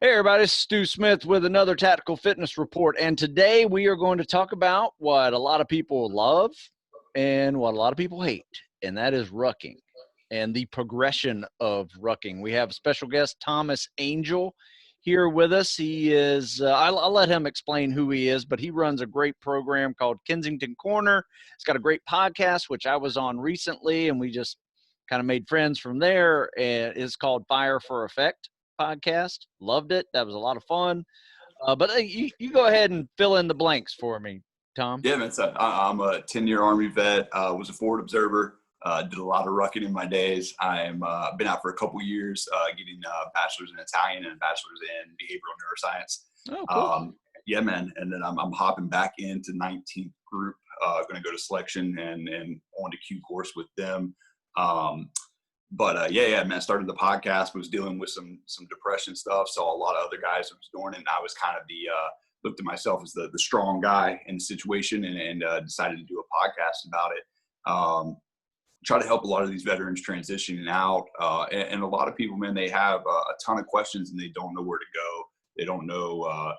Hey everybody, it's Stu Smith with another Tactical Fitness Report, and today we are going to talk about what a lot of people love and what a lot of people hate, and that is rucking and the progression of rucking. We have special guest Thomas Angel here with us. He is, I'll let him explain who he is, but he runs a great program called Kensington Corner. It's got a great podcast, which I was on recently, and we just kind of made friends from there, and it's called Fire for Effect podcast. Loved it. That was a lot of fun. But you go ahead and fill in the blanks for me, Tom. Yeah, man. So I'm a 10-year Army vet. Was a forward observer. Did a lot of rucking in my days. I'm been out for a couple years, getting a bachelor's in Italian and a bachelor's in behavioral neuroscience. Oh, cool. Yeah, man. And then I'm hopping back into 19th group. Going to go to selection and on to Q course with them. Yeah, man, started the podcast, was dealing with some depression stuff. Saw a lot of other guys who was doing it. And I was kind of looked at myself as the strong guy in the situation and decided to do a podcast about it. Try to help a lot of these veterans transitioning out. And a lot of people, man, they have a ton of questions and they don't know where to go. They don't know,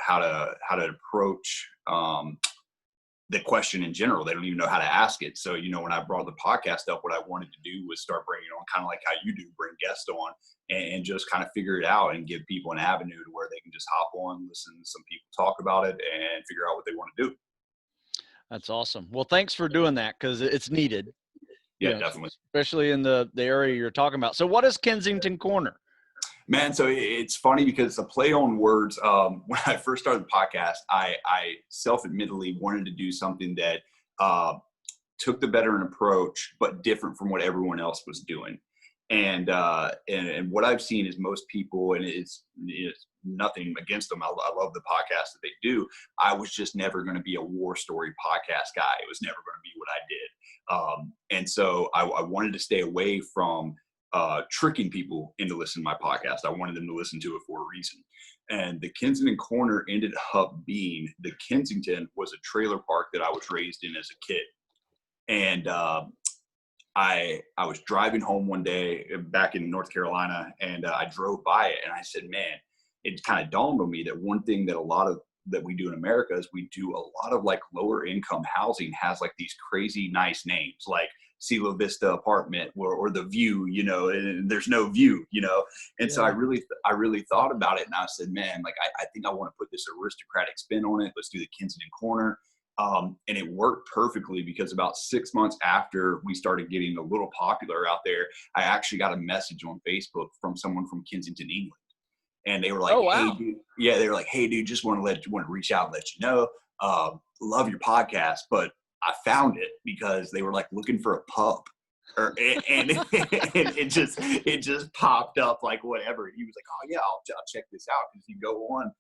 how to approach, the question in general. They don't even know how to ask it. So, when I brought the podcast up, what I wanted to do was start bringing on, kind of like how you do, bring guests on and just kind of figure it out and give people an avenue to where they can just hop on, listen to some people talk about it and figure out what they want to do. That's awesome. Well, thanks for doing that because it's needed. Yeah, definitely. Especially in the area you're talking about. So what is Kensington Corner? Man, so it's funny because it's a play on words. When I first started the podcast, I self-admittedly wanted to do something that took the veteran approach, but different from what everyone else was doing. And what I've seen is most people, and it's nothing against them. I love the podcast that they do. I was just never going to be a war story podcast guy. It was never going to be what I did. And so I wanted to stay away from tricking people into listening to my podcast. I wanted them to listen to it for a reason. And the Kensington Corner ended up being, the Kensington was a trailer park that I was raised in as a kid. And I was driving home one day back in North Carolina, and I drove by it and I said, man, it kind of dawned on me that one thing that we do in America is we do a lot of like lower income housing has like these crazy nice names like Silo Vista apartment or the View, and there's no view, and yeah. So I really thought about it, and I said, man, like I think I want to put this aristocratic spin on it. Let's do the Kensington Corner. And it worked perfectly because about 6 months after we started getting a little popular out there, I actually got a message on Facebook from someone from Kensington, England. And they were like, oh, wow. Hey, dude. Yeah, they were like, hey, dude, just want to reach out and let you know. Love your podcast, but I found it because they were like looking for a pup. And it just popped up like whatever. He was like, oh, yeah, I'll check this out. Because you go on,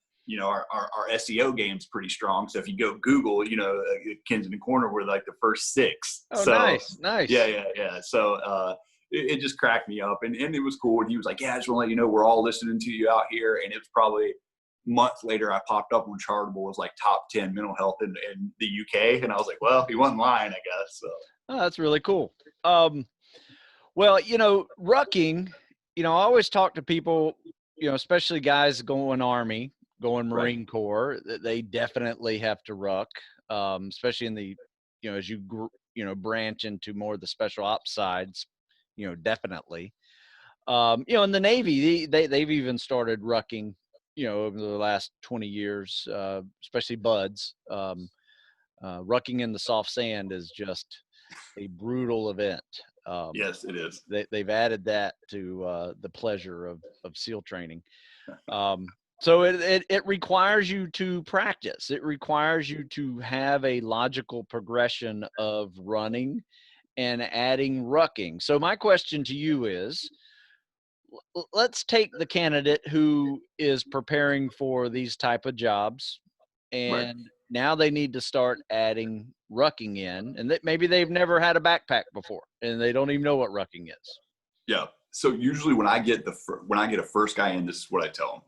our SEO game's pretty strong. So if you go Google, Kensington Corner, we're like the first 6. Oh, so, nice. Yeah. So it just cracked me up. And it was cool. And he was like, yeah, I just want to let you know we're all listening to you out here. And it was probably months later, I popped up on Chartable as like top 10 mental health in the UK. And I was like, well, he wasn't lying, I guess. So. Oh, that's really cool. Well, rucking, I always talk to people, especially guys going Army, going Marine Corps, they definitely have to ruck, especially in the, as you, branch into more of the special ops sides, definitely. In the Navy, they've even started rucking, over the last 20 years, especially buds. Rucking in the soft sand is just a brutal event. Yes, it is. They've added that to the pleasure of SEAL training. So it requires you to practice. It requires you to have a logical progression of running and adding rucking. So my question to you is, let's take the candidate who is preparing for these type of jobs, and now they need to start adding rucking in, and that maybe they've never had a backpack before and they don't even know what rucking is. Yeah. So usually when I get a first guy in, this is what I tell them.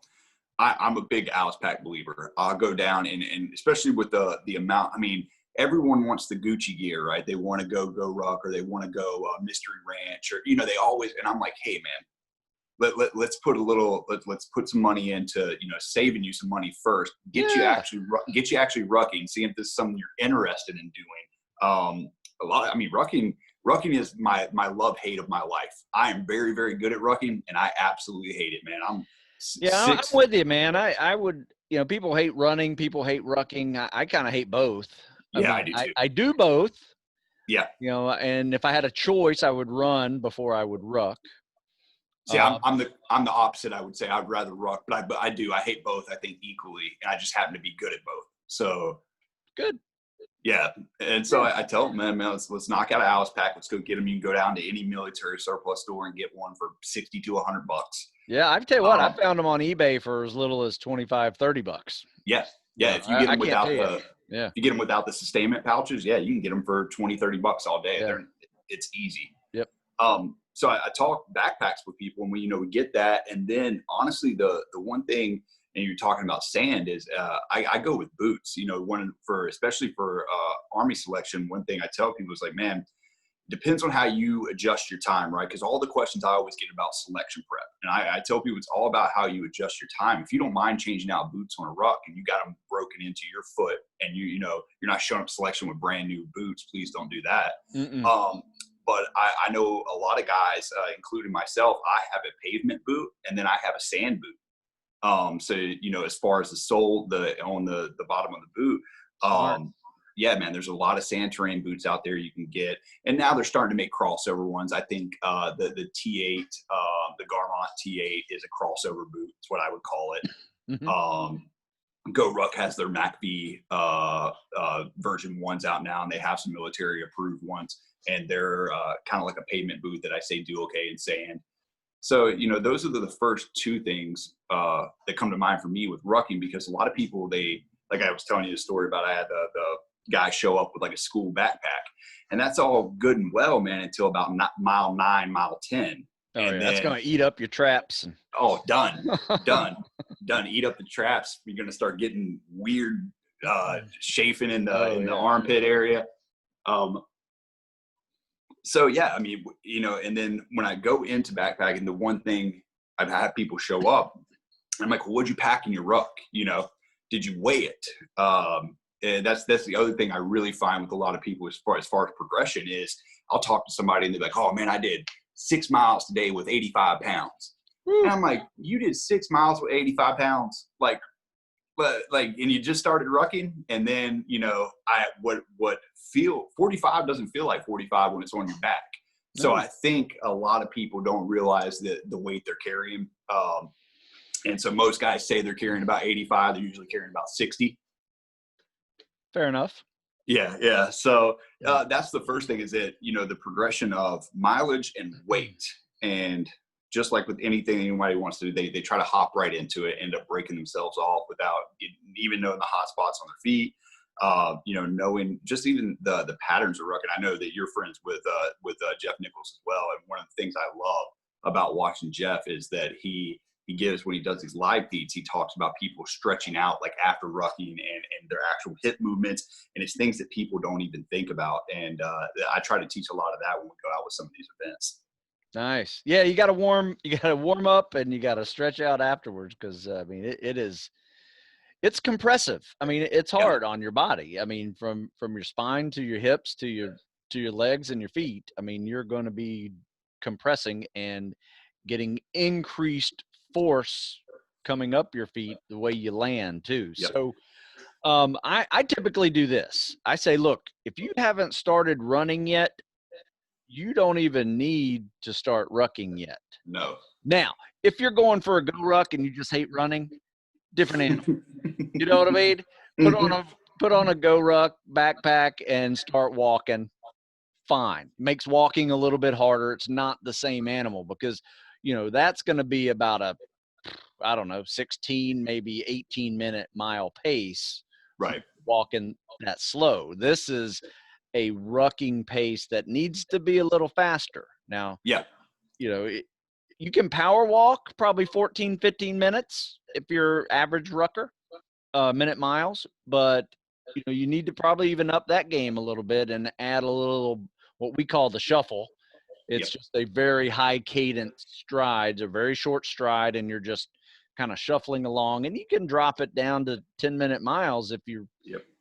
I'm a big Alice Pack believer. I'll go down and especially with the amount, I mean, everyone wants the Gucci gear, right? They want to go GoRuck, or they want to go Mystery Ranch, or, they always, and I'm like, hey man, let's put some money into, saving you some money first. Get you actually rucking. See if this is something you're interested in doing. Rucking is my love-hate of my life. I am very, very good at rucking, and I absolutely hate it, man. I'm with you, man. I would, people hate running, people hate rucking. I kind of hate both. I do too. I do both. Yeah. And if I had a choice, I would run before I would ruck. See, I'm the opposite. I would say I'd rather ruck, but I hate both, I think, equally, and I just happen to be good at both. So good. Yeah. And so I tell them, man, let's knock out an Alice pack. Let's go get them. You can go down to any military surplus store and get one for $60 to $100. Yeah. I tell you what, I found them on eBay for as little as $25, $30. Yeah. Yeah. If you get them if you get them without the sustainment pouches, you can get them for $20, $30 all day. Yeah. It's easy. Yep. So I talk backpacks with people, and we get that. And then honestly, the one thing, and you're talking about sand, is I go with boots. Especially for Army selection, one thing I tell people is like, man, depends on how you adjust your time, right? Because all the questions I always get about selection prep, and I tell people it's all about how you adjust your time. If you don't mind changing out boots on a ruck, and you got them broken into your foot, and you're not showing up selection with brand new boots, please don't do that. But I know a lot of guys, including myself, I have a pavement boot, and then I have a sand boot. So, as far as the sole, on the bottom of the boot, yeah, man, there's a lot of sand terrain boots out there you can get. And now they're starting to make crossover ones. I think the T8, the Garmont T8 is a crossover boot. That's what I would call it. GoRuck has their MacV version 1s out now, and they have some military approved ones. And they're kind of like a pavement boot that I say do okay in sand. So, those are the first two things that come to mind for me with rucking, because a lot of people, like I was telling you the story about, I had the guy show up with like a school backpack, and that's all good and well, man, until about mile 9, mile 10. Oh, and that's going to eat up your traps. Done. Eat up the traps. You're going to start getting weird chafing in the armpit area. So, yeah, I mean, and then when I go into backpacking, the one thing I've had people show up, I'm like, well, what'd you pack in your ruck? Did you weigh it? And that's the other thing I really find with a lot of people as far as progression is, I'll talk to somebody and they're like, oh man, I did 6 miles today with 85 pounds. Woo. And I'm like, you did 6 miles with 85 pounds? And you just started rucking, and then, 45 doesn't feel like 45 when it's on your back. So I think a lot of people don't realize the weight they're carrying. And so most guys say they're carrying about 85. They're usually carrying about 60. Fair enough. Yeah. So that's the first thing, is that, the progression of mileage and weight. And just like with anything anybody wants to do, they try to hop right into it, end up breaking themselves off without even knowing the hot spots on their feet. Knowing just even the patterns of rucking. I know that you're friends with Jeff Nichols as well. And one of the things I love about watching Jeff is that he gives, when he does these live feeds, he talks about people stretching out like after rucking and their actual hip movements. And it's things that people don't even think about. And I try to teach a lot of that when we go out with some of these events. Nice. Yeah. You got to warm up, and you got to stretch out afterwards. Cause I mean, it's compressive. I mean, it's hard on your body. I mean, from your spine to your hips to your legs and your feet. I mean, you're going to be compressing and getting increased force coming up your feet the way you land too. Yep. So I typically do this. I say, look, if you haven't started running yet, you don't even need to start rucking yet. No. Now, if you're going for a GoRuck and you just hate running, different animal. You know what I mean? Put on a GoRuck backpack and start walking. Fine. Makes walking a little bit harder. It's not the same animal, because that's going to be about a 16, maybe 18-minute mile pace. Right. Walking that slow. This is a rucking pace that needs to be a little faster. Now, yeah, you can power walk probably 14, 15 minutes if you're average rucker, minute miles, but you need to probably even up that game a little bit and add a little, what we call the shuffle, It's just a very high cadence strides, a very short stride, and you're just kind of shuffling along. And you can drop it down to 10-minute miles if you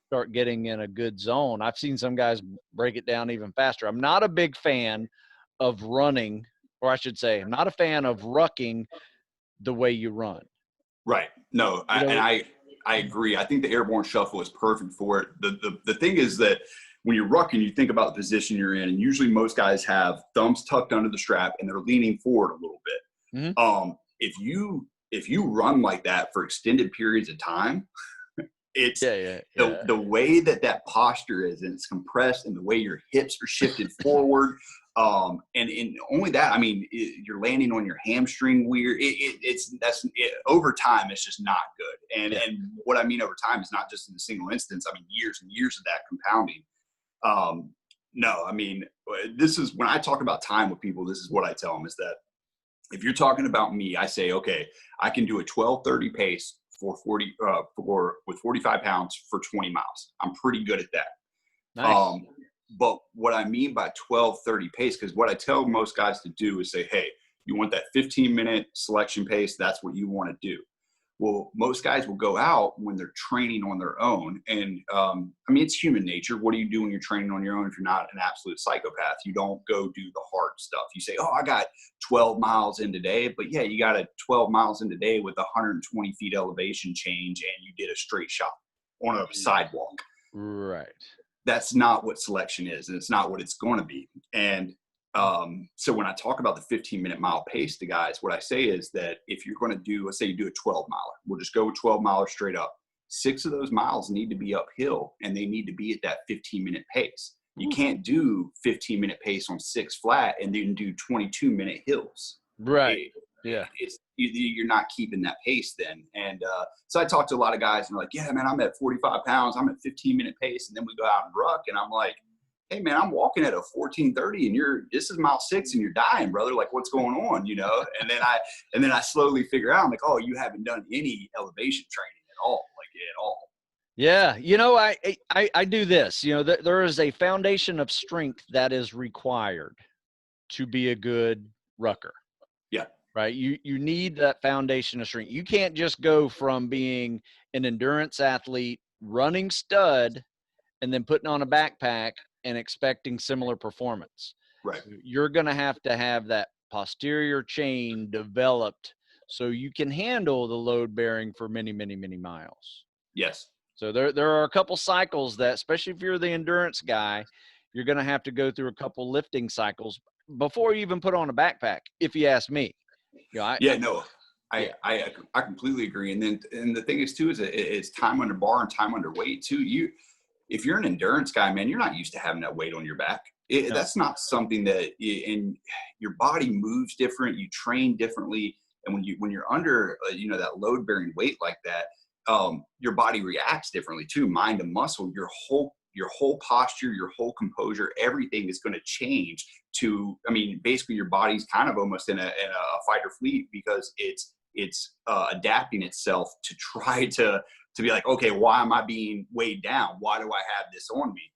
start getting in a good zone. I've seen some guys break it down even faster. I'm not a big fan of running, or I should say, I'm not a fan of rucking the way you run. Right. No, I agree. I think the airborne shuffle is perfect for it. The thing is that when you're rucking, you think about the position you're in, and usually most guys have thumbs tucked under the strap and they're leaning forward a little bit. Mm-hmm. If you run like that for extended periods of time, it's the way that posture is, and it's compressed, and the way your hips are shifted forward. And only that, I mean, you're landing on your hamstring weird. Over time, it's just not good. And what I mean over time is not just in a single instance. I mean, years and years of that compounding. No, I mean, this is when I talk about time with people, this is what I tell them is that if you're talking about me, I say, okay, I can do a 12:30 pace with 45 pounds for 20 miles. I'm pretty good at that. Nice. But what I mean by 12:30 pace, because what I tell most guys to do is say, hey, you want that 15-minute selection pace, that's what you want to do. Well, most guys will go out when they're training on their own. And I mean, it's human nature. What do you do when you're training on your own if you're not an absolute psychopath? You don't go do the hard stuff. You say, oh, I got 12 miles in today. But yeah, you got a 12 miles in today with 120 feet elevation change, and you did a straight shot on a sidewalk. Right. That's not what selection is, and it's not what it's going to be. And so when I talk about the 15-minute mile pace to guys, what I say is that if you're going to do, let's say you do a 12-miler, we'll just go with 12 miler straight up. 6 of those miles need to be uphill, and they need to be at that 15-minute pace. You can't do 15-minute pace on 6 flat and then do 22-minute hills. Right. You're not keeping that pace then. And so I talk to a lot of guys, and they're like, yeah, man, I'm at 45 pounds. I'm at 15-minute pace. And then we go out and ruck, and I'm like, hey, man, I'm walking at a 14:30, and this is mile 6, and you're dying, brother. Like, what's going on, you know? And then I slowly figure out, I'm like, oh, you haven't done any elevation training at all, like at all. Yeah, you know, I do this. You know, there is a foundation of strength that is required to be a good rucker. Yeah. Right. You need that foundation of strength. You can't just go from being an endurance athlete, running stud, and then putting on a backpack and expecting similar performance. Right. You're going to have that posterior chain developed so you can handle the load bearing for many, many, many miles. Yes. So there are a couple cycles that, especially if you're the endurance guy, you're going to have to go through a couple lifting cycles before you even put on a backpack, if you ask me. You know, I completely agree. And the thing is too, is it's time under bar and time under weight too. If you're an endurance guy, man, you're not used to having that weight on your back. No. That's not something that, and your body moves different. You train differently. And when you're under, that load bearing weight like that, your body reacts differently too. Mind and muscle, your whole posture, your whole composure, everything is going to change to, I mean, basically your body's kind of almost in a fight or flight, because it's adapting itself to try to be like, okay, why am I being weighed down? Why do I have this on me?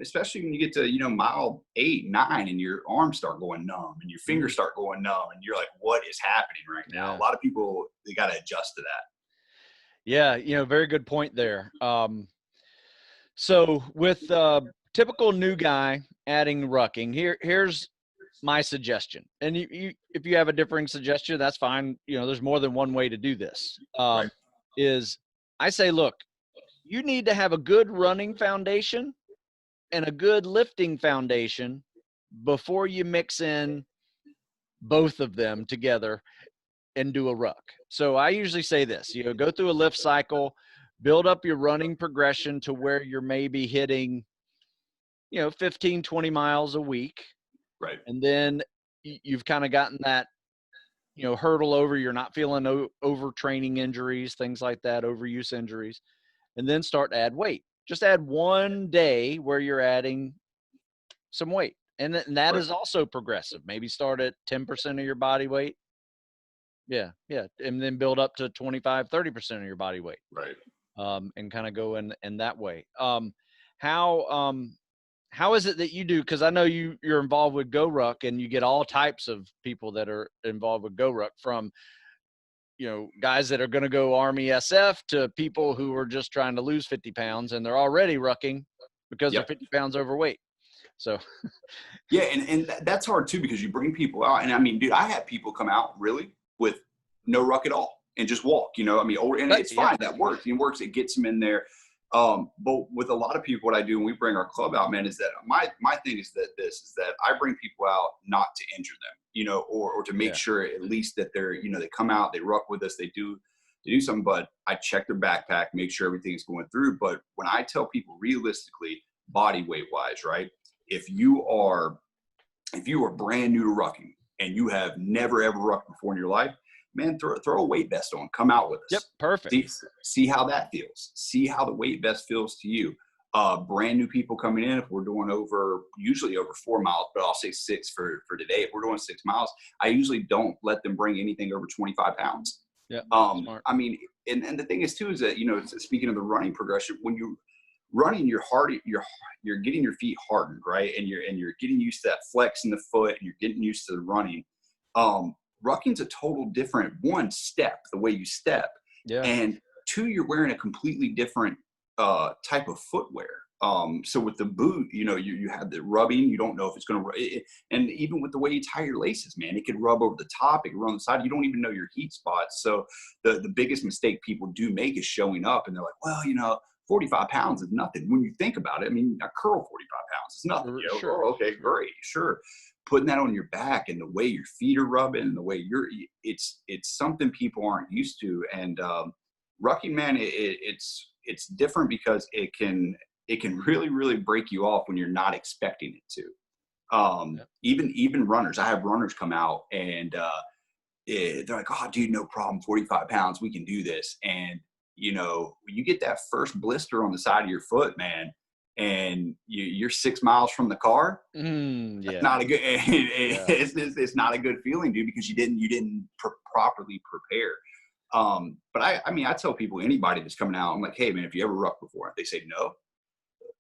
Especially when you get to, mile 8, 9, and your arms start going numb and your fingers start going numb, and you're like, what is happening right now? A lot of people, they got to adjust to that. Yeah. Very good point there. So with typical new guy adding rucking, here's my suggestion. And if you have a differing suggestion, that's fine. There's more than one way to do this. Right. Is I say, look, you need to have a good running foundation and a good lifting foundation before you mix in both of them together and do a ruck. So I usually say this, go through a lift cycle, build up your running progression to where you're maybe hitting, 15, 20 miles a week. Right. And then you've kind of gotten that, hurdle over. You're not feeling overtraining injuries, things like that, overuse injuries. And then start to add weight. Just add one day where you're adding some weight. And that is also progressive. Maybe start at 10% of your body weight. Yeah. And then build up to 25, 30% of your body weight. Right. And kind of go in that way. How how is it that you do? Because I know you're involved with GoRuck, and you get all types of people that are involved with GoRuck, from guys that are going to go Army SF to people who are just trying to lose 50 pounds and they're already rucking because they're 50 pounds overweight. So yeah, and that's hard too, because you bring people out, and I mean, dude, I had people come out really with no ruck at all and just walk. I mean, and it's fine. That works. It works. It gets them in there. But with a lot of people, what I do when we bring our club out, man, is that my thing is that I bring people out not to injure them, or to make sure at least that they're, they come out, they ruck with us, they do something, but I check their backpack, make sure everything's going through. But when I tell people realistically, body weight wise, right? If you are brand new to rucking and you have never ever rucked before in your life, man, throw a weight vest on, come out with us. Yep, perfect. See how that feels. See how the weight vest feels to you. Brand new people coming in, if we're doing usually over 4 miles, but I'll say 6 for today. If we're doing 6 miles, I usually don't let them bring anything over 25 pounds. Yeah. I mean, and the thing is too, is that, speaking of the running progression, when you running, you're getting your feet hardened, right? And you're getting used to that flex in the foot, and you're getting used to the running. Rucking's a total different, one, step, the way you step. Yeah. And 2, you're wearing a completely different type of footwear. So with the boot, you have the rubbing, you don't know if it's going to, and even with the way you tie your laces, man, it could rub over the top, it could rub on the side. You don't even know your heat spots. So the biggest mistake people do make is showing up and they're like, well, 45 pounds is nothing. When you think about it, I mean, I curl 45 pounds is nothing. Sure. Oh, okay, great, sure. Putting that on your back and the way your feet are rubbing and the way it's something people aren't used to. And rucking, man, it's different because it can really, really break you off when you're not expecting it to. Even runners, I have runners come out and they're like, oh, dude, no problem, 45 pounds, we can do this. And when you get that first blister on the side of your foot, man, and you're 6 miles from the car, it's not a good. It's not a good feeling, dude, because you didn't properly prepare. But I tell people, anybody that's coming out, I'm like, hey, man, if you ever rucked before? If they say no,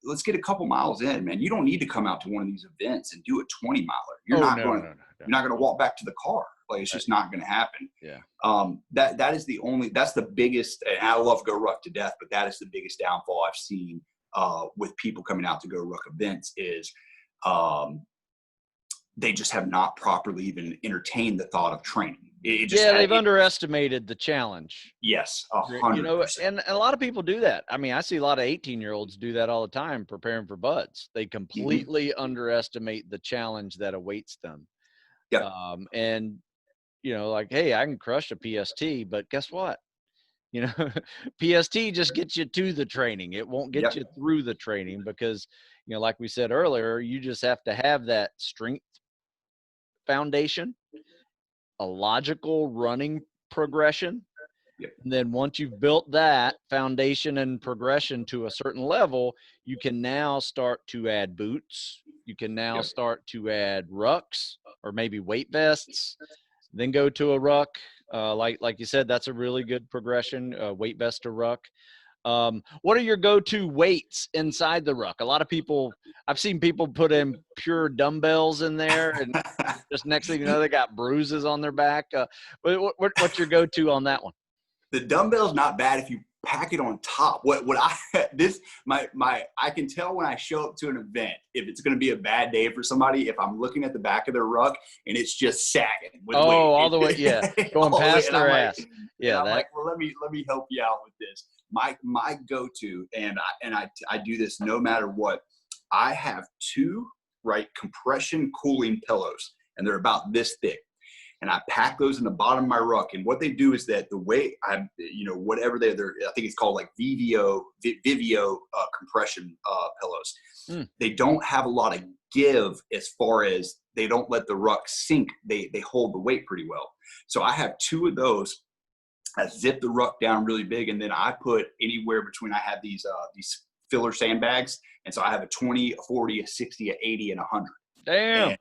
let's get a couple miles in, man. You don't need to come out to one of these events and do a 20 miler. You're not going to walk back to the car. Like, it's just not going to happen. Yeah. That's the biggest, and I love GoRuck to death, but that is the biggest downfall I've seen with people coming out to GoRuck events is they just have not properly even entertained the thought of training. They've underestimated the challenge. Yes, 100%. And a lot of people do that. I mean, I see a lot of 18-year-olds do that all the time preparing for buds. They completely underestimate the challenge that awaits them. Yeah. And like, hey, I can crush a PST, but guess what? PST just gets you to the training. It won't get you through the training because, like we said earlier, you just have to have that strength foundation, a logical running progression. And then once you've built that foundation and progression to a certain level, you can now start to add boots. You can now start to add rucks or maybe weight vests, then go to a ruck. Like you said, that's a really good progression, weight vest to ruck. What are your go-to weights inside the ruck? A lot of people, I've seen people put in pure dumbbells in there, and just next thing you know, they got bruises on their back. What's your go-to on that one? The dumbbell's not bad if you pack it on top. I can tell when I show up to an event if it's going to be a bad day for somebody if I'm looking at the back of their ruck and it's just sagging with weight. All the way, going past their ass. I'm like, well, let me help you out with this. My go-to, and I do this no matter what. I have 2 compression cooling pillows, and they're about this thick. And I pack those in the bottom of my ruck. And what they do is that the way whatever they're, I think it's called like Vivio compression pillows. They don't have a lot of give as far as they don't let the ruck sink. They hold the weight pretty well. So I have 2 of those. I zip the ruck down really big, and then I put anywhere between. I have these filler sandbags, and so I have a 20, a 40, a 60, a 80, and a 100. Damn. And,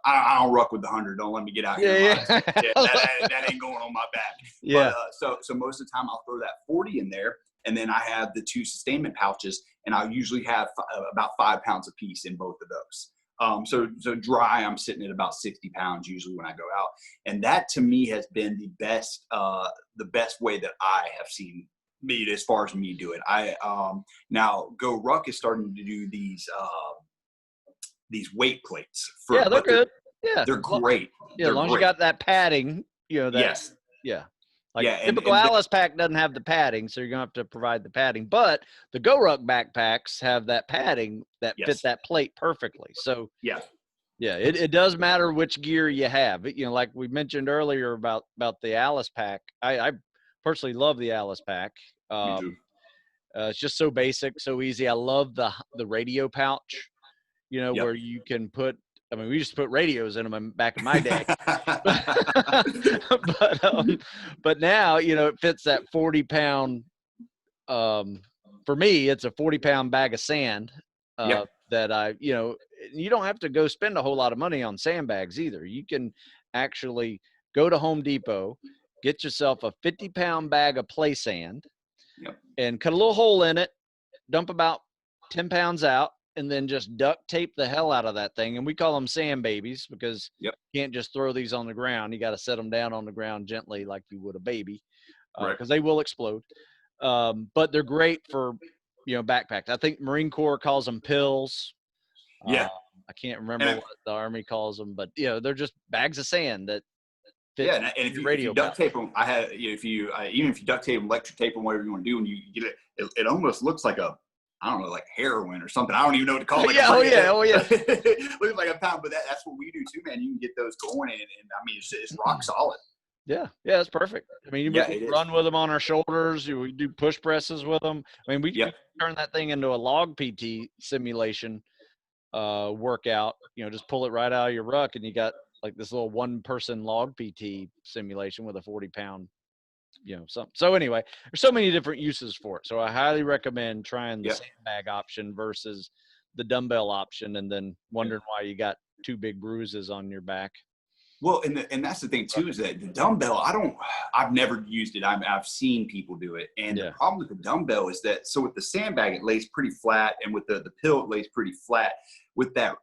I don't ruck with the 100. Don't let me get out here. That ain't going on my back. Yeah. But, so most of the time I'll throw that 40 in there, and then I have the 2 sustainment pouches, and I usually have about 5 pounds a piece in both of those. So dry, I'm sitting at about 60 pounds usually when I go out. And that to me has been the best way that I have seen me as far as me do it. Now GoRuck is starting to do these weight plates. Yeah, they're good. Yeah. They're great. Yeah, as long as you got that padding, yes. Yeah. Like yeah, typical Alice pack doesn't have the padding, so you're gonna have to provide the padding. But the GoRuck backpacks have that padding that fit that plate perfectly. So yeah, it does matter which gear you have. Like we mentioned earlier about the Alice pack. I personally love the Alice pack. me too. It's just so basic, so easy. I love the radio pouch. Where you can put. I mean, we used to put radios in them back in my day, but now it fits that 40-pound. For me, it's a 40-pound bag of sand that you don't have to go spend a whole lot of money on sandbags either. You can actually go to Home Depot, get yourself a 50-pound bag of play sand, and cut a little hole in it, dump about 10 pounds out, and then just duct tape the hell out of that thing. And we call them sand babies because you can't just throw these on the ground. You got to set them down on the ground gently like you would a baby because they will explode. But they're great for, backpacks. I think Marine Corps calls them pills. I can't remember what the Army calls them, but they're just bags of sand that fit. And if you duct tape them, even if you duct tape them, electric tape them, whatever you want to do, and you get it almost looks like like heroin or something. I don't even know what to call it. Oh yeah. Looks like a pound, but that's what we do too, man. You can get those going, and I mean, it's rock solid. Yeah, it's perfect. I mean, you run with them on our shoulders. We do push presses with them. I mean, we turn that thing into a log PT simulation workout. Just pull it right out of your ruck, and you got like this little one-person log PT simulation with a 40-pound. Something. So anyway, there's so many different uses for it. So I highly recommend trying the sandbag option versus the dumbbell option, and then wondering why you got 2 big bruises on your back. Well, and that's the thing too, is that the dumbbell, I've never used it. I've seen people do it. And the problem with the dumbbell is that, so with the sandbag, it lays pretty flat, and with the pill, it lays pretty flat. With that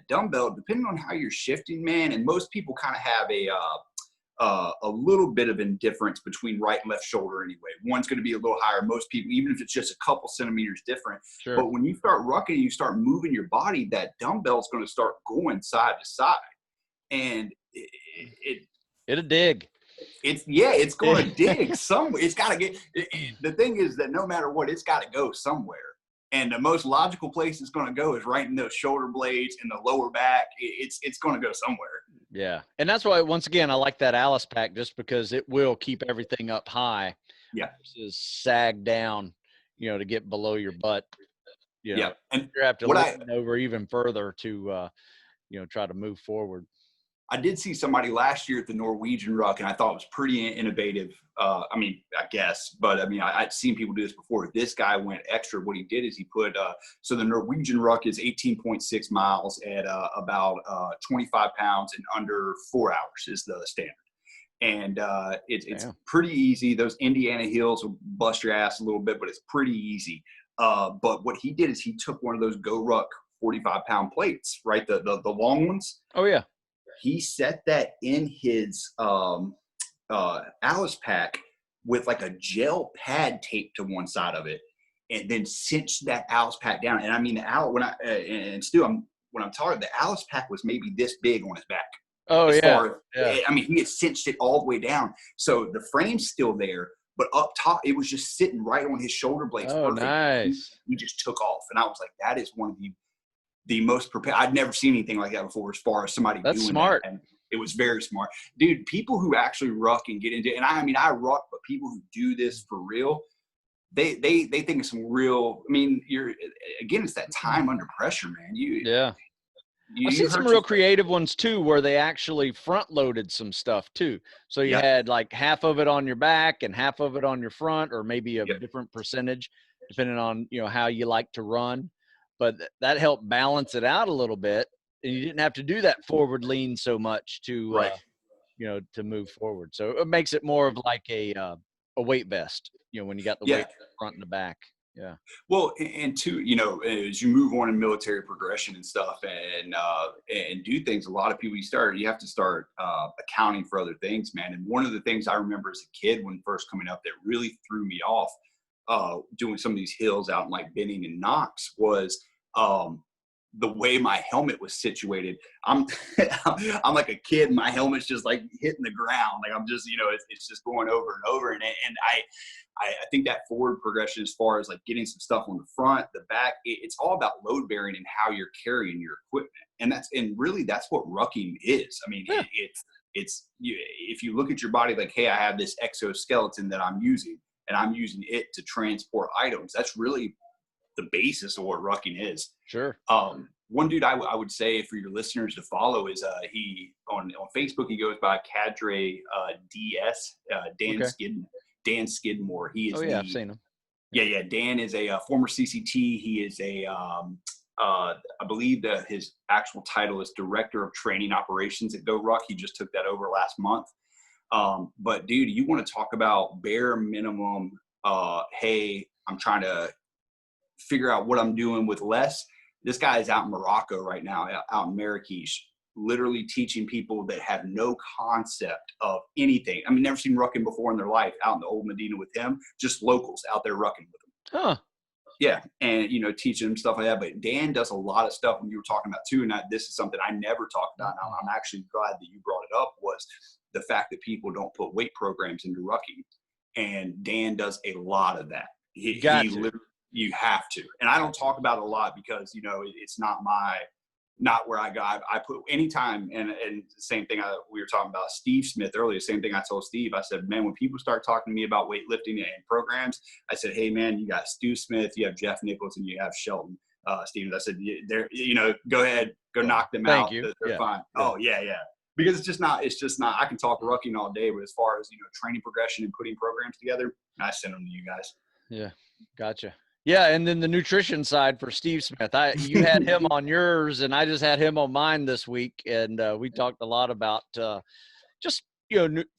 dumbbell, depending on how you're shifting, man, and most people kind of have a little bit of indifference between right and left shoulder anyway. One's going to be a little higher. Most people, even if it's just a couple centimeters different. Sure. But when you start rucking, you start moving your body, that dumbbell is going to start going side to side. And it'll dig. It's going to dig somewhere. It's got to get. The thing is that no matter what, it's got to go somewhere. And the most logical place it's going to go is right in those shoulder blades and the lower back. It's going to go somewhere. Yeah. And that's why, once again, I like that Alice pack, just because it will keep everything up high. Yeah. Versus sag down, to get below your butt. Yeah. And you have to lean over even further to, try to move forward. I did see somebody last year at the Norwegian Ruck, and I thought it was pretty innovative. I guess, but I'd seen people do this before. This guy went extra. What he did is he put, so the Norwegian Ruck is 18.6 miles at about 25 pounds in under 4 hours is the standard. And it's pretty easy. Those Indiana hills will bust your ass a little bit, but it's pretty easy. But what he did is he took one of those GoRuck 45-pound plates, right? The long ones. Oh, yeah. He set that in his Alice pack with like a gel pad taped to one side of it, and then cinched that Alice pack down. And I mean, when I'm talking, the Alice pack was maybe this big on his back. Oh, yeah. I mean, he had cinched it all the way down, so the frame's still there, but up top, it was just sitting right on his shoulder blades. Oh, perfect. Nice. He just took off, and I was like, that is one of the most prepared. I'd never seen anything like that before, as far as somebody doing smart. That. And it was very smart. Dude, people who actually ruck and get into it, and I ruck, but people who do this for real, they think it's some real, it's that time under pressure, man. I've seen some real creative ones too, where they actually front loaded some stuff too. So you had like half of it on your back and half of it on your front, or maybe a different percentage depending on, how you like to run. But that helped balance it out a little bit, and you didn't have to do that forward lean so much to, to move forward. So it makes it more of like a weight vest, when you got the weight front and the back. Yeah. Well, and two, as you move on in military progression and stuff, and do things, a lot of people you have to start accounting for other things, man. And one of the things I remember as a kid when first coming up that really threw me off doing some of these hills out in like Benning and Knox was the way my helmet was situated. I'm I'm like a kid, and my helmet's just like hitting the ground, like I'm just it's just going over and over, and I think that forward progression as far as like getting some stuff on the front, the back, it's all about load bearing and how you're carrying your equipment. And really that's what rucking is. I mean, Yeah. if you look at your body, like, hey, I have this exoskeleton that I'm using and I'm using it to transport items. That's really the basis of what rucking is. Sure. One dude I would say for your listeners to follow is he on Facebook, he goes by Cadre DS, Dan Skidmore. He is I've seen him. Yeah. Dan is a former CCT. He is I believe that his actual title is Director of Training Operations at GoRuck. He just took that over last month. But dude, you want to talk about bare minimum, hey, I'm trying to figure out what I'm doing with less. This guy is out in Morocco right now, out in Marrakesh, literally teaching people that have no concept of anything. I mean, never seen rucking before in their life, out in the old Medina with him, just locals out there rucking with him. Huh. Yeah. And, teaching them stuff like that. But Dan does a lot of stuff, when you were talking about too, and this is something I never talked about. Now, I'm actually glad that you brought it up, was the fact that people don't put weight programs into rucking. And Dan does a lot of that. He literally, you have to. And I don't talk about it a lot because, it's not where I go. I put anytime, and the same thing we were talking about Steve Smith earlier, same thing I told Steve. I said, man, when people start talking to me about weightlifting and programs, I said, hey man, you got Stu Smith, you have Jeff Nichols, and you have Shelton Stevens. I said, go ahead, go knock them out. They're fine. Yeah. Oh yeah. Because it's just not, I can talk rucking all day, but as far as, training progression and putting programs together, I send them to you guys. Yeah. Gotcha. Yeah, and then the nutrition side for Steve Smith. You had him on yours, and I just had him on mine this week, and we talked a lot about just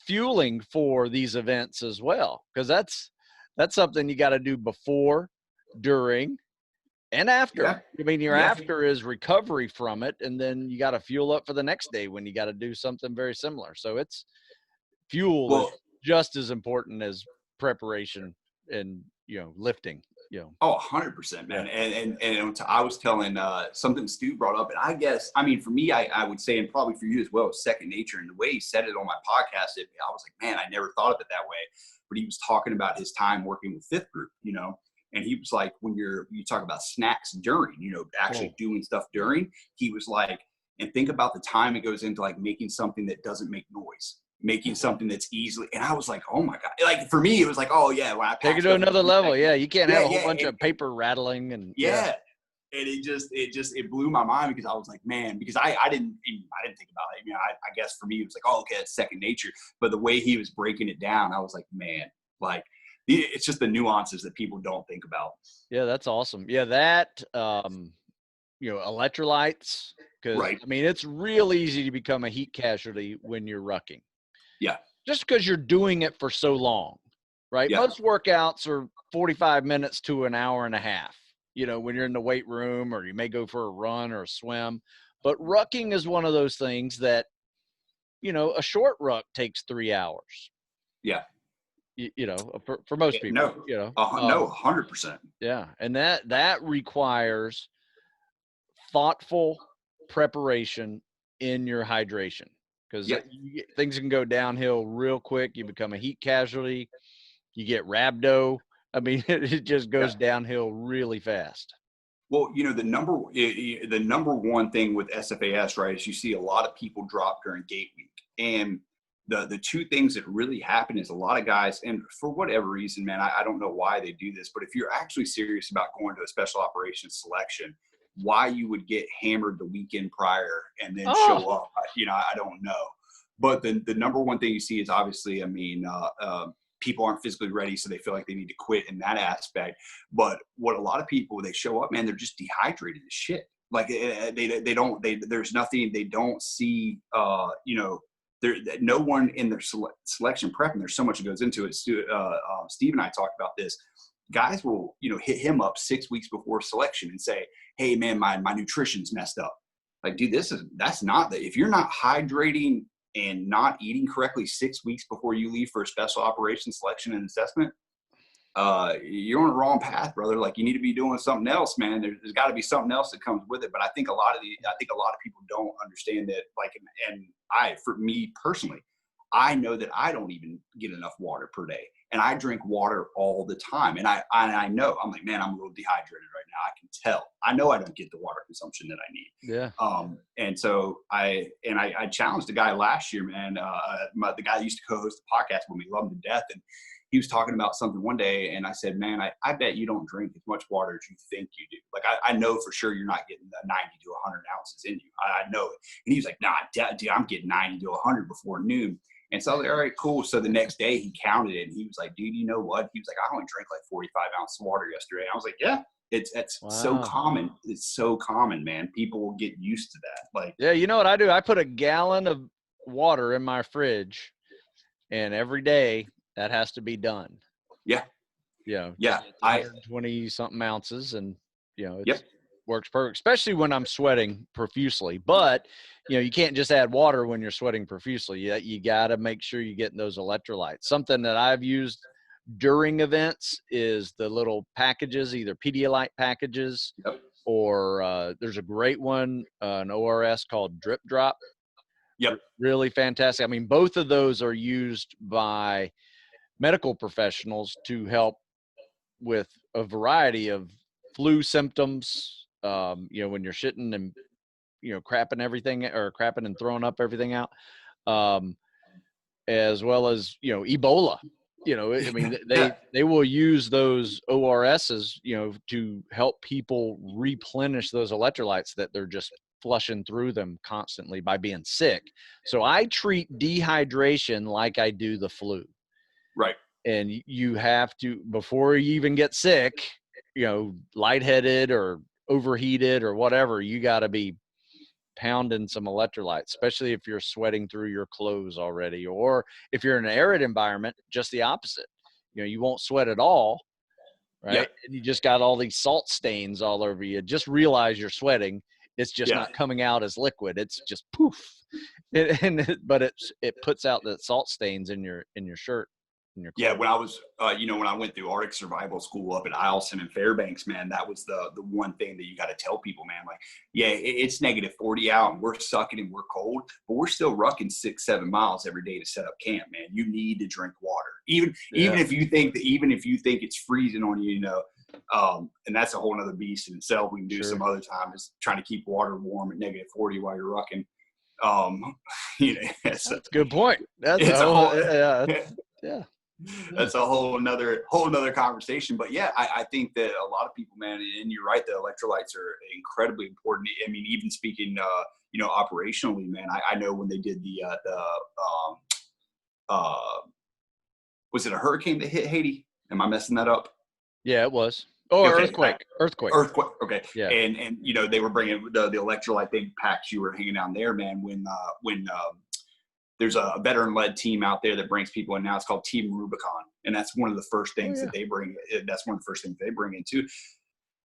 fueling for these events as well, because that's something you got to do before, during, and after. Yeah. I mean, your after is recovery from it, and then you got to fuel up for the next day when you got to do something very similar. So it's fuel is just as important as preparation and lifting. Oh, 100%, man. And I was telling something Stu brought up, and I mean, for me, I would say, and probably for you as well, second nature. And the way he said it on my podcast, I was like, man, I never thought of it that way. But he was talking about his time working with fifth group, and he was like, when you talk about snacks during, actually doing stuff during, he was like, and think about the time it goes into like making something that doesn't make noise, making something that's easily, and I was like, oh my God. Like for me, it was like, oh yeah, when I take it to another level. Yeah. You can't have a whole bunch of paper rattling and and it blew my mind, because I was like, man, because I didn't think about it. I guess for me, it was like, oh, okay, that's second nature. But the way he was breaking it down, I was like, man, like it's just the nuances that people don't think about. Yeah. That's awesome. Yeah. That, electrolytes, because right. I mean, it's real easy to become a heat casualty when you're rucking. Yeah. Just because you're doing it for so long, right? Yeah. Most workouts are 45 minutes to an hour and a half, when you're in the weight room, or you may go for a run or a swim. But rucking is one of those things that, a short ruck takes 3 hours. Yeah. For most people, no, 100%. Yeah. And that requires thoughtful preparation in your hydration. Because things can go downhill real quick. You become a heat casualty. You get rhabdo. I mean, it just goes downhill really fast. Well, the number one thing with SFAS, right, is you see a lot of people drop during gate week. And the two things that really happen is a lot of guys, and for whatever reason, man, I don't know why they do this, but if you're actually serious about going to a special operations selection, why you would get hammered the weekend prior and then show up, I don't know. But the number one thing you see is obviously, I mean, people aren't physically ready, so they feel like they need to quit in that aspect. But what a lot of people, they show up, man, they're just dehydrated as shit. Like there's nothing, they don't see, no one in their selection prep, and there's so much that goes into it. Steve and I talked about this. guys will, hit him up 6 weeks before selection and say, hey man, my nutrition's messed up. Like, dude, that's not the, if you're not hydrating and not eating correctly 6 weeks before you leave for a special operations selection and assessment, you're on the wrong path, brother. Like, you need to be doing something else, man. There's got to be something else that comes with it. But I think a lot of people don't understand that. Like, and for me personally, I know that I don't even get enough water per day, and I drink water all the time. And I know, I'm like, man, I'm a little dehydrated right now. I can tell. I know I don't get the water consumption that I need. Yeah. And so I challenged a guy last year, man. The guy that used to co-host the podcast with me, loved him to death, and he was talking about something one day, and I said, man, I bet you don't drink as much water as you think you do. Like, I know for sure you're not getting 90 to 100 ounces in you. I know it. And he was like, nah, dude, I'm getting 90 to 100 before noon. And so I was like, all right, cool. So the next day he counted it, and he was like, dude, you know what? He was like, I only drank like 45 ounces of water yesterday. I was like, yeah, that's Wow. so common. It's so common, man. People will get used to that. Like, yeah, you know what I do? I put a gallon of water in my fridge, and every day that has to be done. Yeah. Yeah. 120 something ounces, and it Yep. works perfect, especially when I'm sweating profusely. But you can't just add water when you're sweating profusely. You got to make sure you're getting those electrolytes. Something that I've used during events is the little packages, either Pedialyte packages, Yep. or there's a great one, an ORS called Drip Drop. Yep. Really fantastic. I mean, both of those are used by medical professionals to help with a variety of flu symptoms, when you're shitting and, crapping everything, or crapping and throwing up everything out, as well as, Ebola. I mean, they will use those ORSs, to help people replenish those electrolytes that they're just flushing through them constantly by being sick. So I treat dehydration like I do the flu. Right. And you have to, before you even get sick, lightheaded or overheated or whatever, you got to be pounding some electrolytes, especially if you're sweating through your clothes already, or if you're in an arid environment, just the opposite. You won't sweat at all, right? Yep. And you just got all these salt stains all over you. Just realize you're sweating. It's just not coming out as liquid. It's just poof. But it puts out the salt stains in your shirt. Yeah, when I was, when I went through Arctic Survival School up at Eielson and Fairbanks, man, that was the one thing that you got to tell people, man. Like, yeah, it's negative 40 out, and we're sucking and we're cold, but we're still rucking 6-7 miles every day to set up camp, man. You need to drink water, even if you think it's freezing on you, and that's a whole other beast in itself. We can do some other time, is trying to keep water warm at negative 40 while you're rucking. That's a good point. That's That's a whole nother conversation. But yeah, I think that a lot of people, man, and you're right, the electrolytes are incredibly important. I mean, even speaking, operationally, man, I know when they did was it a hurricane that hit Haiti? Am I messing that up? Yeah, it was. Oh, okay. Earthquake. Okay. Yeah. And they were bringing the electrolyte big packs you were hanging down there, man, when there's a veteran-led team out there that brings people in now. It's called Team Rubicon, and that's one of the first things that they bring. That's one of the first things they bring in too.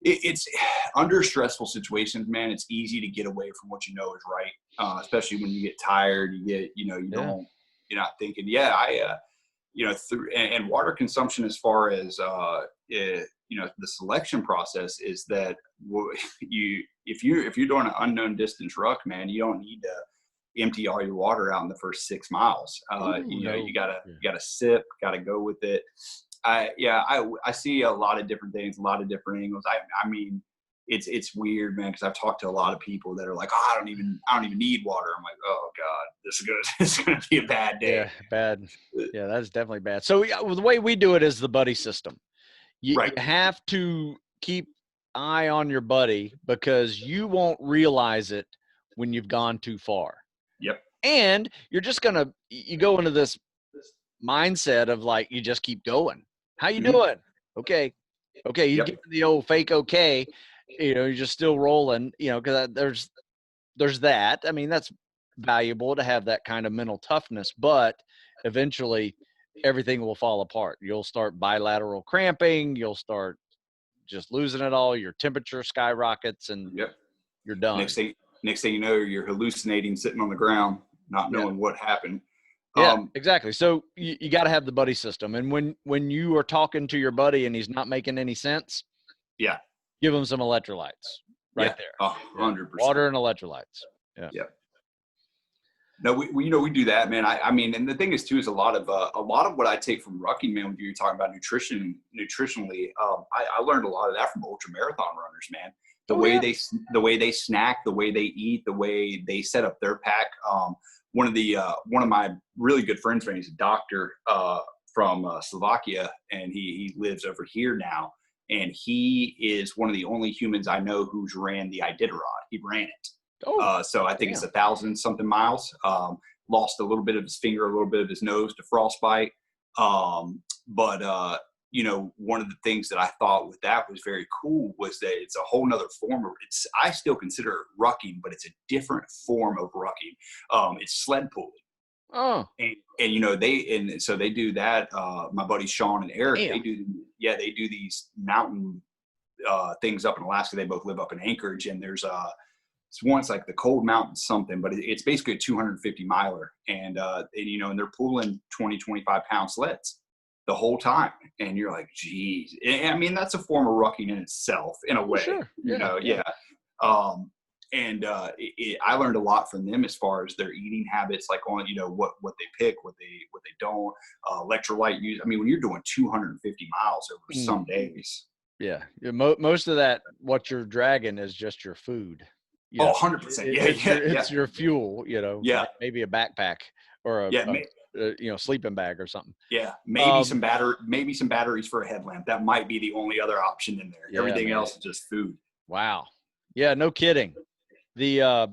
It's under stressful situations, man. It's easy to get away from what you know is right, especially when you get tired. You get, you're not thinking. Yeah, through and water consumption as far as the selection process is that if you're doing an unknown distance ruck, man, you don't need to empty all your water out in the first 6 miles. You gotta sip, gotta go with it. I see a lot of different things, a lot of different angles. I mean, it's weird, man, because I've talked to a lot of people that are like, oh, I don't even need water. I'm like, oh God, this is gonna be a bad day. Yeah, bad. Yeah, that's definitely bad. So the way we do it is the buddy system. You have to keep eye on your buddy, because you won't realize it when you've gone too far. Yep. And you're just you go into this mindset of like, you just keep going. How you doing? Okay. You get the old fake okay. You're just still rolling, because there's that. I mean, that's valuable to have that kind of mental toughness, but eventually everything will fall apart. You'll start bilateral cramping. You'll start just losing it all. Your temperature skyrockets, and Yep. you're done. Next thing you know, you're hallucinating, sitting on the ground, not knowing what happened. Yeah, exactly. So you got to have the buddy system. And when you are talking to your buddy and he's not making any sense, give him some electrolytes right there. 100%. Water and electrolytes. Yeah. No, we do that, man. I mean, and the thing is too, is a lot of what I take from Rucking, man, when you're talking about nutritionally, I learned a lot of that from ultra marathon runners, man. The way they snack, the way they eat, the way they set up their pack. One of my really good friends, man, he's a doctor from Slovakia, and he lives over here now. And he is one of the only humans I know who's ran the Iditarod. He ran it. So I think it's 1,000 something miles. Lost a little bit of his finger, a little bit of his nose to frostbite. But one of the things that I thought with that was very cool was that it's a whole nother form of I still consider it rucking, but it's a different form of rucking. It's sled pulling. Oh, and so they do that. My buddies Sean and Eric, they do these mountain things up in Alaska. They both live up in Anchorage, and there's it's like the Cold Mountain something, but it's basically a 250 miler, and they're pulling 20, 25 pound sleds the whole time, and you're like, geez. I mean, that's a form of rucking in itself, in a way. Sure. I learned a lot from them as far as their eating habits, like on what they pick, what they don't, electrolyte use. I mean, when you're doing 250 miles over some days. Yeah, most of that, what you're dragging is just your food. 100%. It's your fuel. Maybe a backpack or a sleeping bag or something. Yeah, maybe some batteries for a headlamp. That might be the only other option in there. Everything else is just food. Wow. Yeah, no kidding. The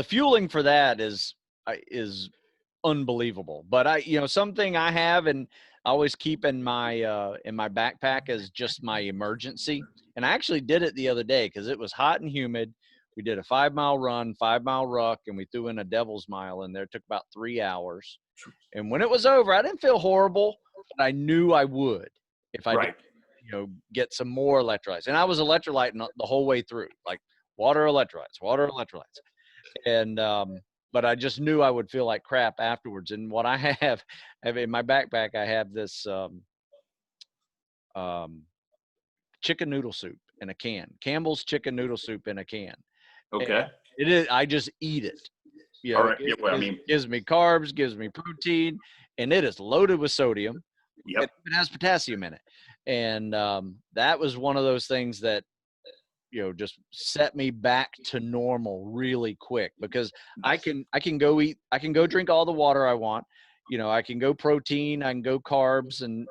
fueling for that is unbelievable. But something I have and I always keep in my backpack is just my emergency. And I actually did it the other day because it was hot and humid. We did a 5-mile run, 5-mile ruck, and we threw in a devil's mile in there. It took about 3 hours. And when it was over, I didn't feel horrible, but I knew I would if I did, get some more electrolytes. And I was electrolyting the whole way through, like water, electrolytes. And but I just knew I would feel like crap afterwards. And what I have in my backpack, I have this chicken noodle soup in a can. Campbell's chicken noodle soup in a can. Okay. And it is. I just eat it. All right. Gives me carbs, gives me protein, and it is loaded with sodium. Yep. It has potassium in it. And that was one of those things that, just set me back to normal really quick, because I can go drink all the water I want. I can go protein, I can go carbs, and,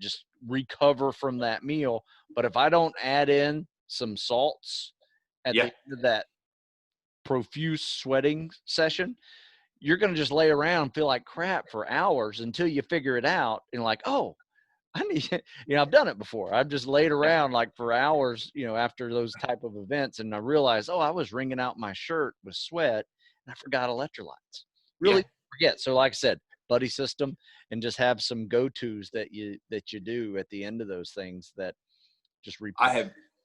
just recover from that meal. But if I don't add in some salts at the end of that profuse sweating session, you're going to just lay around and feel like crap for hours until you figure it out. And like, oh, I need, I've done it before. I've just laid around like for hours, after those type of events. And I realized, I was wringing out my shirt with sweat and I forgot electrolytes. Really forget. So like I said, buddy system, and just have some go-tos that you do at the end of those things that just repeat.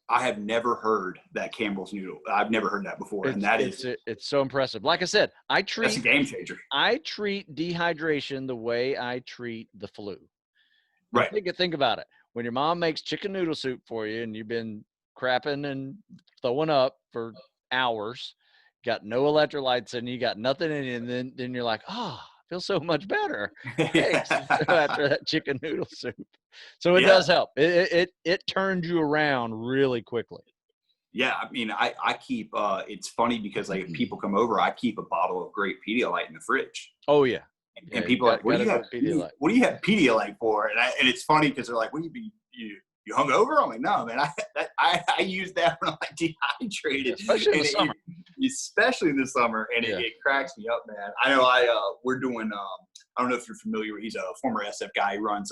I have never heard that Campbell's noodle. I've never heard that before. It's so impressive. Like I said, that's a game changer. I treat dehydration the way I treat the flu. Right. Think about it. When your mom makes chicken noodle soup for you and you've been crapping and throwing up for hours, got no electrolytes and you got nothing in you, and then you're like, I feel so much better after that chicken noodle soup. So it does help. It turns you around really quickly. Yeah, I mean, I keep. It's funny because like if people come over, I keep a bottle of great Pedialyte in the fridge. Oh yeah. And people are like, what do you have Pedialyte for? And it's funny because they're like, what do you hungover? I'm like, no, man, I use that when I'm like dehydrated. Especially in the summer. Especially in the summer. And it cracks me up, man. I know we're doing, I don't know if you're familiar, he's a former SF guy. He runs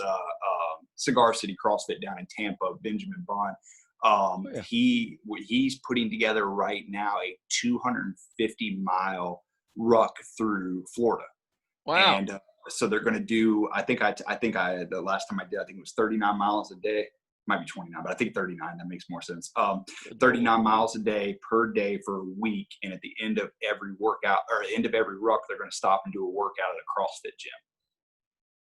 Cigar City CrossFit down in Tampa, Benjamin Bond. He's putting together right now a 250-mile ruck through Florida. Wow. And So they're going to do, the last time I did, I think it was 39 miles a day. Might be 29, but I think 39. That makes more sense. 39 miles a day per day for a week. And at the end of every workout, or end of every ruck, they're going to stop and do a workout at a CrossFit gym.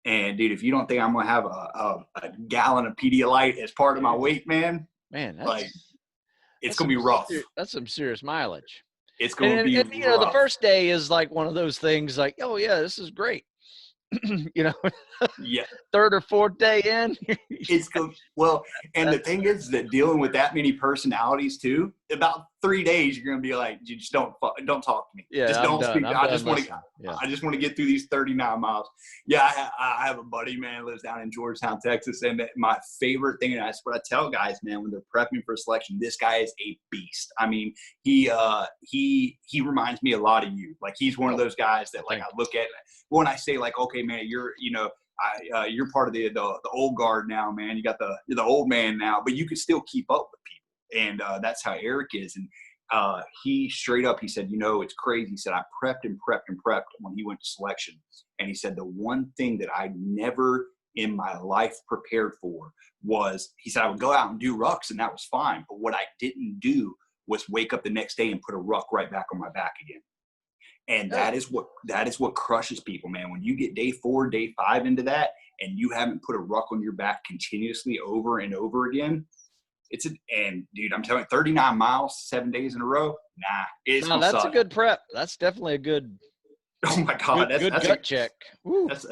And dude, if you don't think I'm going to have a gallon of Pedialyte as part of my weight, man, it's going to be rough. That's some serious mileage. It's going to be rough. You know, the first day is like one of those things like, oh yeah, this is great. You know, third or fourth day in, it's good. Well, and the thing is that dealing with that many personalities too, about 3 days, you're going to be like, you just don't talk to me. Yeah, just don't speak. I just want to get through these 39 miles. Yeah. I have a buddy, man, who lives down in Georgetown, Texas. And my favorite thing, and that's what I tell guys, man, when they're prepping for selection, this guy is a beast. I mean, he reminds me a lot of you. Like, he's one of those guys that, like, I look at when I say, like, okay, man, you're part of the old guard now, man. You're the old man now, but you can still keep up with people. And that's how Eric is. And he straight up, he said, you know, it's crazy. He said, I prepped when he went to selection. And he said, the one thing that I never in my life prepared for was, he said, I would go out and do rucks and that was fine. But what I didn't do was wake up the next day and put a ruck right back on my back again. And that is what crushes people, man. When you get day 4, day 5 into that, and you haven't put a ruck on your back continuously over and over again, and dude, I'm telling you, 39 miles, 7 days in a row. Nah, that's a good prep. That's definitely a good. Oh my God, that's gut check. Woo. That's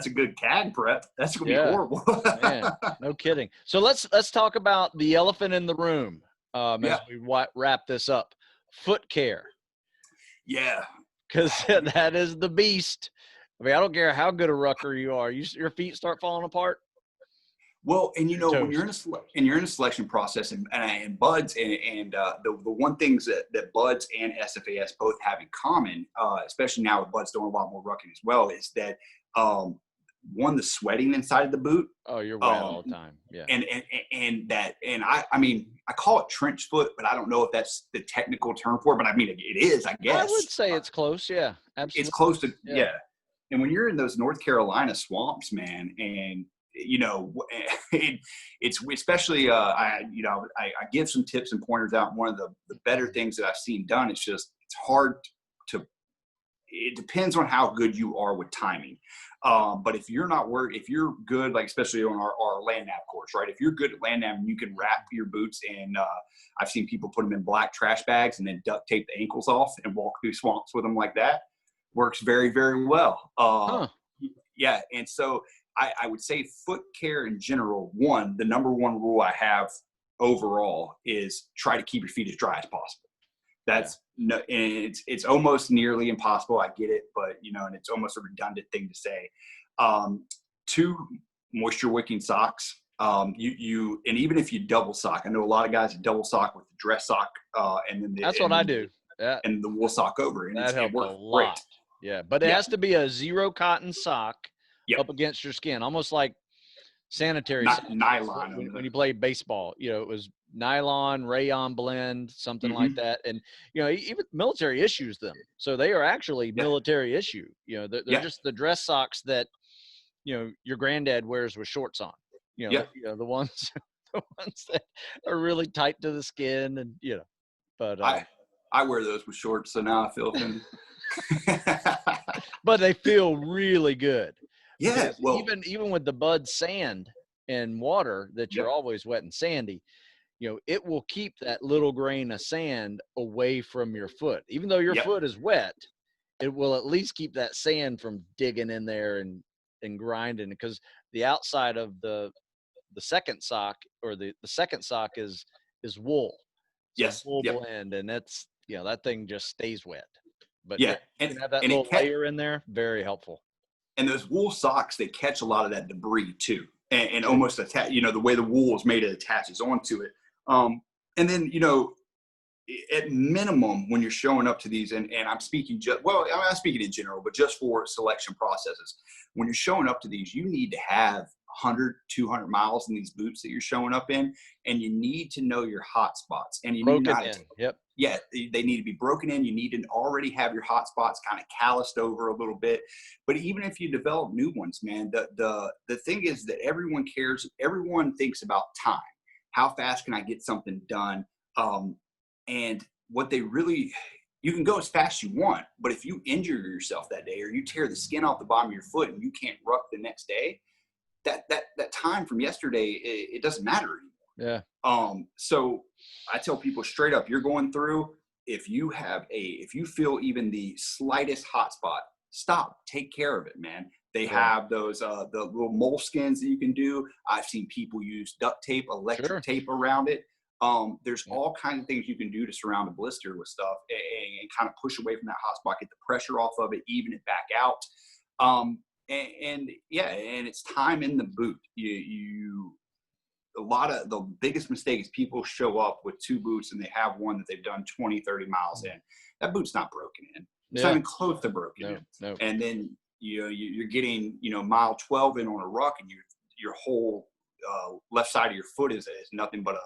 a good CAD prep. That's gonna be horrible. Man, no kidding. So let's talk about the elephant in the room as we wrap this up. Foot care. Yeah. Because that is the beast. I mean, I don't care how good a rucker you are. Your feet start falling apart. Well, and you know, when you're in a selection process, and buds and the one things that buds and SFAS both have in common, especially now with buds doing a lot more rucking as well, is that one, the sweating inside of the boot. Oh, you're wet all the time. Yeah. And I mean, I call it trench foot, but I don't know if that's the technical term for it, but I mean, it is, I guess. I would say it's close. Yeah, absolutely. It's close to, yeah. And when you're in those North Carolina swamps, man, and you know, it's especially, I give some tips and pointers out. One of the better things that I've seen done, it's hard to, it depends on how good you are with timing. But if you're not if you're good, like especially on our land nav course, right? If you're good at land nav and you can wrap your boots in, I've seen people put them in black trash bags and then duct tape the ankles off and walk through swamps with them like that. Works very, very well. Yeah. And so I would say foot care in general, the number one rule I have overall is try to keep your feet as dry as possible. That's and it's almost nearly impossible. I get it, but you know, and it's almost a redundant thing to say. 2 moisture wicking socks. And even if you double sock, I know a lot of guys double sock with the dress sock, and then that's what I do. Yeah. And the wool sock over, and that helps a lot. Great. Yeah, but it has to be a 0 cotton sock up against your skin, almost like sanitary nylon. When you play baseball, you know, it was nylon, rayon blend, something like that. And, you know, even military issues them. So they are actually military issue. You know, they're just the dress socks that, you know, your granddad wears with shorts on. You know, the ones that are really tight to the skin, and, you know, but I wear those with shorts, so now I feel offended. But they feel really good. Yeah, well, even with the bud sand and water that you're always wet and sandy, you know, it will keep that little grain of sand away from your foot. Even though your foot is wet, it will at least keep that sand from digging in there and grinding, because the outside of the second sock, or the second sock is wool. So wool blend, and that's, you know, that thing just stays wet. But you can have that little layer in there, very helpful. And those wool socks, they catch a lot of that debris too, and almost attach. You know, the way the wool is made, it attaches onto it. And then, you know, at minimum, when you're showing up to these, and I'm speaking I'm not speaking in general, but just for selection processes, when you're showing up to these, you need to have 100, 200 miles in these boots that you're showing up in, and you need to know your hot spots, and you need to Yep. Yeah, they need to be broken in. You need to already have your hot spots kind of calloused over a little bit. But even if you develop new ones, man, the thing is that everyone cares. Everyone thinks about time. How fast can I get something done? And what they really, you can go as fast as you want, but if you injure yourself that day or you tear the skin off the bottom of your foot and you can't ruck the next day, that time from yesterday, it doesn't matter anymore. Yeah. So I tell people straight up, you're going through, if you feel even the slightest hot spot, stop, take care of it, man. They have those, the little moleskins that you can do. I've seen people use duct tape, electric tape around it. There's all kinds of things you can do to surround a blister with stuff and kind of push away from that hot spot, get the pressure off of it, even it back out. And it's time in the boot. A lot of the biggest mistake is people show up with two boots and they have one that they've done 20, 30 miles in. That boot's not broken in. It's not even close to broken in. No. And then you're getting mile 12 in on a ruck, and your whole left side of your foot is nothing but a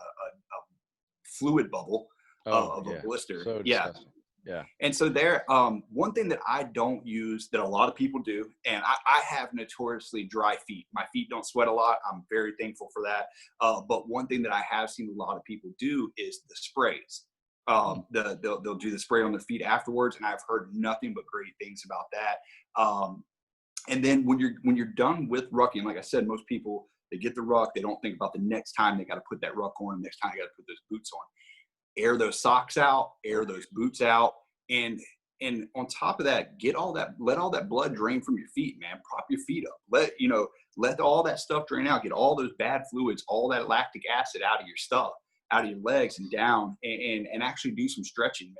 fluid bubble of a blister. So yeah. And so one thing that I don't use that a lot of people do, and I have notoriously dry feet. My feet don't sweat a lot. I'm very thankful for that. But one thing that I have seen a lot of people do is the sprays. They'll do the spray on their feet afterwards, and I've heard nothing but great things about that. And then when you're done with rucking, like I said, most people, they get the ruck, they don't think about the next time they got to put that ruck on, next time they got to put those boots on. Air those socks out, air those boots out, and on top of that, let all that blood drain from your feet, man. Prop your feet up. Let all that stuff drain out. Get all those bad fluids, all that lactic acid out of your stuff, out of your legs and down, and actually do some stretching, man.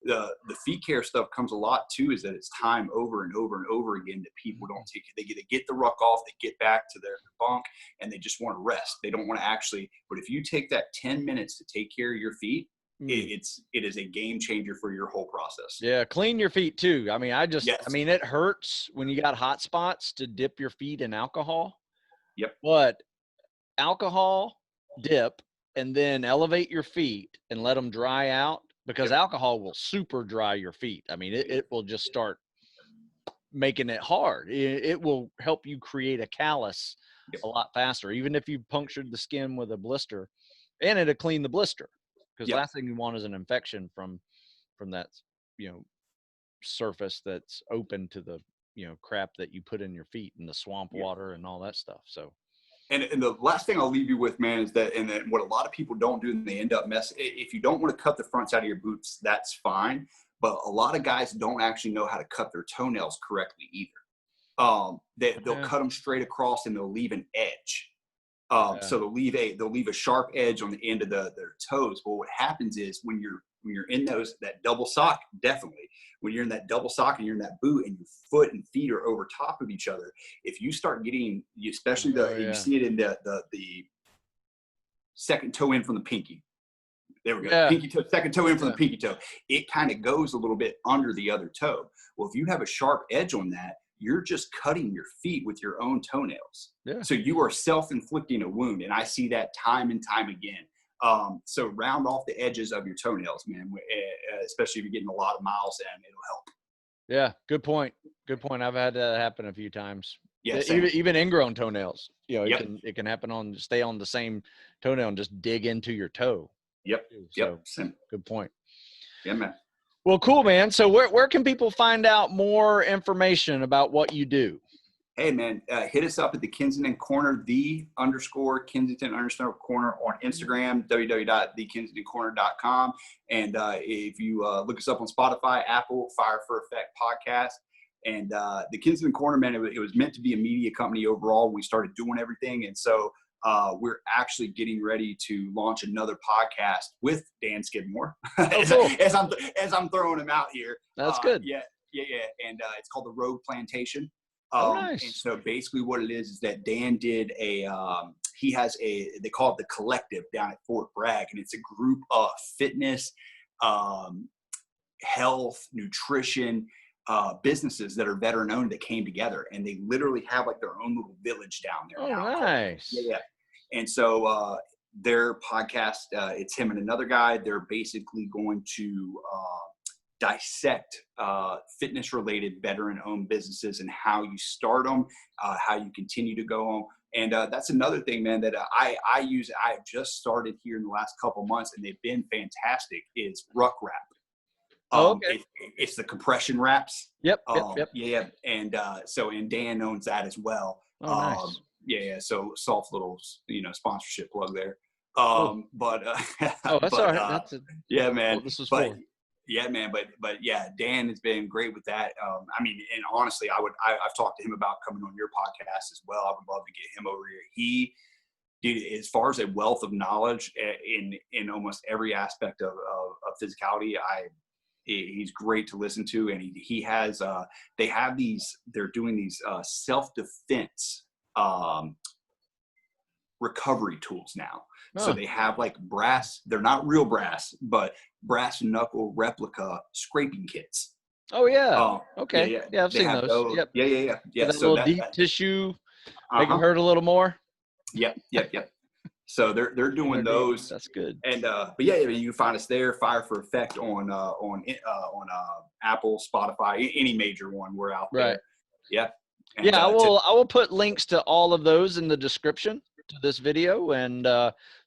The feet care stuff comes a lot too, is that it's time over and over and over again that people don't take it. They get the ruck off, they get back to their bunk, and they just want to rest. They don't want to actually, but if you take that 10 minutes to take care of your feet, it is a game changer for your whole process. Yeah. Clean your feet too. I mean, it hurts when you got hot spots to dip your feet in alcohol. Yep. But alcohol, dip, and then elevate your feet and let them dry out. Because alcohol will super dry your feet. I mean, it will just start making it hard. It will help you create a callus a lot faster, even if you punctured the skin with a blister, and it'll clean the blister. Because last thing you want is an infection from that, surface that's open to the, crap that you put in your feet and the swamp water and all that stuff. So. And the last thing I'll leave you with, man, is that, and then what a lot of people don't do, and they end up messing. If you don't want to cut the fronts out of your boots, that's fine. But a lot of guys don't actually know how to cut their toenails correctly either. They'll cut them straight across and they'll leave an edge. So they'll leave a sharp edge on the end of their toes. But what happens is when you're in that double sock, definitely when you're in that double sock and you're in that boot and your foot and feet are over top of each other, if you start getting, especially you see it in the second toe in from the pinky. There we go. Yeah. Pinky toe, second toe in from the pinky toe. It kind of goes a little bit under the other toe. Well, if you have a sharp edge on that, you're just cutting your feet with your own toenails. Yeah. So you are self-inflicting a wound. And I see that time and time again. So round off the edges of your toenails, man, especially if you're getting a lot of miles in, it'll help. Yeah. Good point. I've had that happen a few times. Yeah. Even ingrown toenails, it can happen stay on the same toenail and just dig into your toe. Yep. So, good point. Yeah, man. Well, cool, man. So where can people find out more information about what you do? Hey, man, hit us up at the Kensington Corner, _Kensington_corner on Instagram, www.thekensingtoncorner.com. And if you look us up on Spotify, Apple, Fire for Effect podcast. And the Kensington Corner, man, it was meant to be a media company overall. We started doing everything. And so we're actually getting ready to launch another podcast with Dan Skidmore as I'm throwing him out here. That's good. Yeah. And it's called The Rogue Plantation. Nice. And so basically what it is that Dan did he has they call it the Collective down at Fort Bragg, and it's a group of fitness, health, nutrition, businesses that are veteran owned that came together, and they literally have like their own little village down there. Oh, now. nice. Yeah. And so their podcast, it's him and another guy. They're basically going to dissect fitness related veteran owned businesses and how you start them, how you continue to go on. And that's another thing, man, that I use. I've just started here in the last couple months, and they've been fantastic. Is Ruck Wrap. Okay. It's the compression wraps. Yep. Yeah. And and Dan owns that as well. Oh, nice. Yeah. So soft little, sponsorship plug there. Oh, that's all right. Yeah, man. What this was But for. yeah, man. But yeah, Dan has been great with that. I mean, and honestly, I've talked to him about coming on your podcast as well. I would love to get him over here. Dude, as far as a wealth of knowledge in almost every aspect of physicality, he's great to listen to. And he has, they're doing these self-defense recovery tools now. So they have like brass, they're not real brass, but brass knuckle replica scraping kits. Oh, yeah. Okay. Yeah, I've seen those. Yep. Yeah. That So little deep tissue, make them hurt a little more. Yep. So they're doing those. That's good. And but yeah, you can find us there. Fire for Effect on Apple, Spotify, any major one. We're out there. Right. Yeah. And, I will put links to all of those in the description to this video, and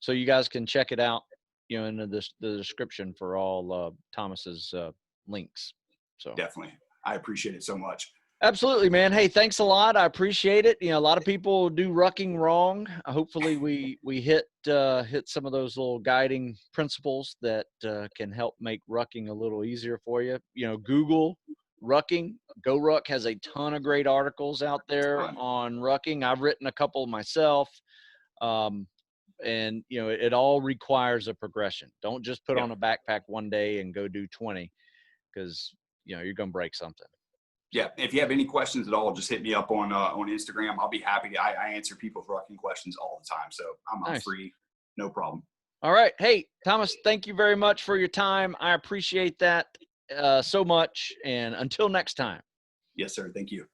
so you guys can check it out, in the description for all Thomas's links. So definitely, I appreciate it so much. Absolutely, man. Hey, thanks a lot. I appreciate it. A lot of people do rucking wrong. Hopefully we hit some of those little guiding principles that can help make rucking a little easier for you. Google rucking. GoRuck has a ton of great articles out there on rucking. I've written a couple myself. And it all requires a progression. Don't just put on a backpack one day and go do 20, because you're going to break something. Yeah. If you have any questions at all, just hit me up on Instagram. I'll be happy. I answer people's rucking questions all the time. So I'm free. No problem. All right. Hey, Thomas, thank you very much for your time. I appreciate that so much. And until next time. Yes, sir. Thank you.